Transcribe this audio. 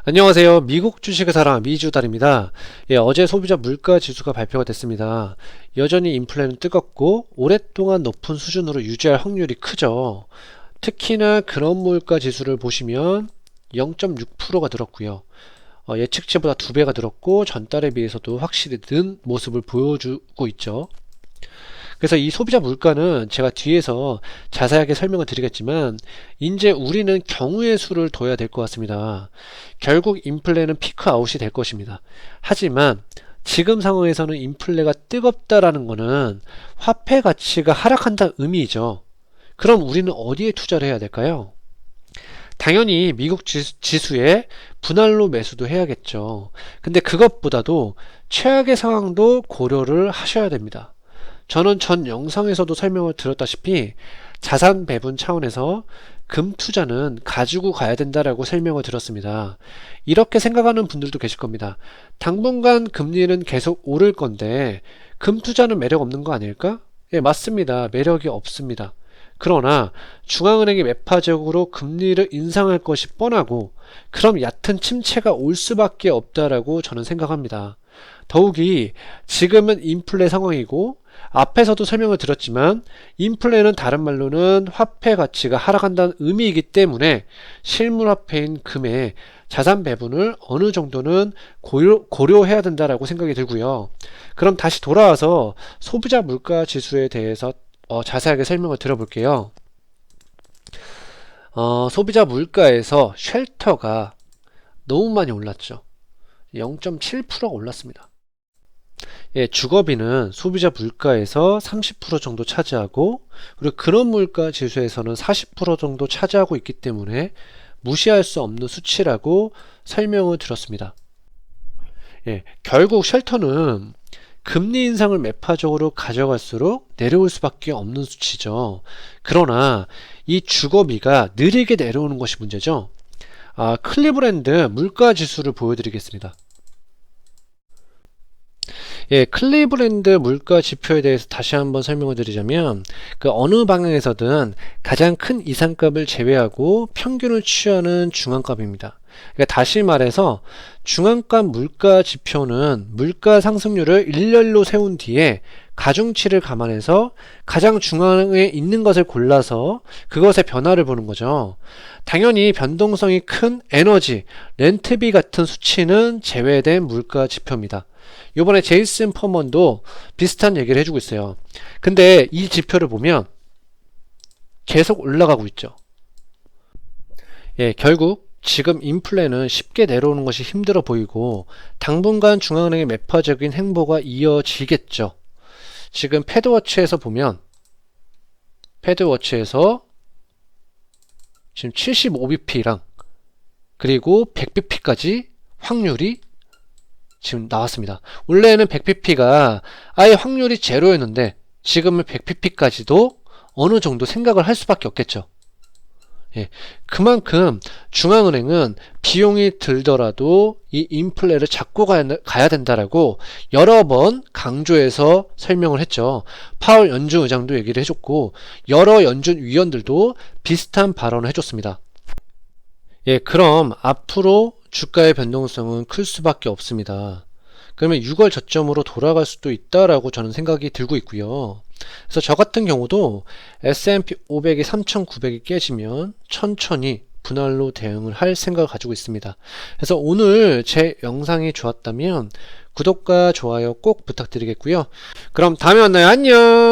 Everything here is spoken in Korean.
안녕하세요. 미국 주식의 사랑 미주달입니다. 어제 소비자 물가 지수가 발표가 됐습니다. 여전히 인플레는 뜨겁고 오랫동안 높은 수준으로 유지할 확률이 크죠. 특히나 근원 물가 지수를 보시면 0.6%가 늘었고요. 예측치보다 2배가 늘었고 전달에 비해서도 확실히 는 모습을 보여주고 있죠. 그래서 이 소비자 물가는 제가 뒤에서 자세하게 설명을 드리겠지만 이제 우리는 경우의 수를 둬야 될 것 같습니다. 결국 인플레는 피크아웃이 될 것입니다. 하지만 지금 상황에서는 인플레가 뜨겁다라는 것은 화폐 가치가 하락한다는 의미죠. 그럼 우리는 어디에 투자를 해야 될까요? 당연히 미국 지수에 분할로 매수도 해야겠죠. 근데 그것보다도 최악의 상황도 고려를 하셔야 됩니다. 저는 전 영상에서도 설명을 드렸다시피 자산 배분 차원에서 금 투자는 가지고 가야 된다라고 설명을 드렸습니다. 이렇게 생각하는 분들도 계실 겁니다. 당분간 금리는 계속 오를 건데 금 투자는 매력 없는 거 아닐까? 예, 맞습니다. 매력이 없습니다. 그러나 중앙은행이 매파적으로 금리를 인상할 것이 뻔하고 그럼 얕은 침체가 올 수밖에 없다라고 저는 생각합니다. 더욱이 지금은 인플레 상황이고 앞에서도 설명을 드렸지만 인플레는 다른 말로는 화폐 가치가 하락한다는 의미이기 때문에 실물화폐인 금의 자산 배분을 어느 정도는 고려해야 된다라고 생각이 들고요. 그럼 다시 돌아와서 소비자 물가 지수에 대해서 자세하게 설명을 들어볼게요. 소비자 물가에서 쉘터가 너무 많이 올랐죠. 0.7%가 올랐습니다. 주거비는 소비자 물가에서 30% 정도 차지하고 그리고 근원 물가 지수에서는 40% 정도 차지하고 있기 때문에 무시할 수 없는 수치라고 설명을 드렸습니다. 결국 쉘터는 금리 인상을 매파적으로 가져갈수록 내려올 수밖에 없는 수치죠. 그러나 이 주거비가 느리게 내려오는 것이 문제죠. 클리브랜드 물가 지수를 보여드리겠습니다. 클리브랜드 물가 지표에 대해서 다시 한번 설명을 드리자면 그 어느 방향에서든 가장 큰 이상값을 제외하고 평균을 취하는 중앙값입니다. 그러니까 다시 말해서 중앙값 물가 지표는 물가 상승률을 일렬로 세운 뒤에 가중치를 감안해서 가장 중앙에 있는 것을 골라서 그것의 변화를 보는 거죠. 당연히 변동성이 큰 에너지, 렌트비 같은 수치는 제외된 물가 지표입니다. 이번에 제이슨 퍼먼도 비슷한 얘기를 해주고 있어요. 근데 이 지표를 보면 계속 올라가고 있죠. 결국 지금 인플레는 쉽게 내려오는 것이 힘들어 보이고 당분간 중앙은행의 매파적인 행보가 이어지겠죠. 지금 패드워치에서 보면 패드워치에서 지금 75bp랑 그리고 100bp까지 확률이 지금 나왔습니다. 원래는 100pp가 아예 확률이 제로였는데 지금은 100pp까지도 어느 정도 생각을 할 수밖에 없겠죠. 그만큼 중앙은행은 비용이 들더라도 이 인플레를 잡고 가야 된다라고 여러 번 강조해서 설명을 했죠. 파월 연준 의장도 얘기를 해줬고 여러 연준 위원들도 비슷한 발언을 해줬습니다. 그럼 앞으로 주가의 변동성은 클 수밖에 없습니다. 그러면 6월 저점으로 돌아갈 수도 있다라고 저는 생각이 들고 있고요. 그래서 저 같은 경우도 S&P 500이 3,900이 깨지면 천천히 분할로 대응을 할 생각을 가지고 있습니다. 그래서 오늘 제 영상이 좋았다면 구독과 좋아요 꼭 부탁드리겠고요. 그럼 다음에 만나요. 안녕.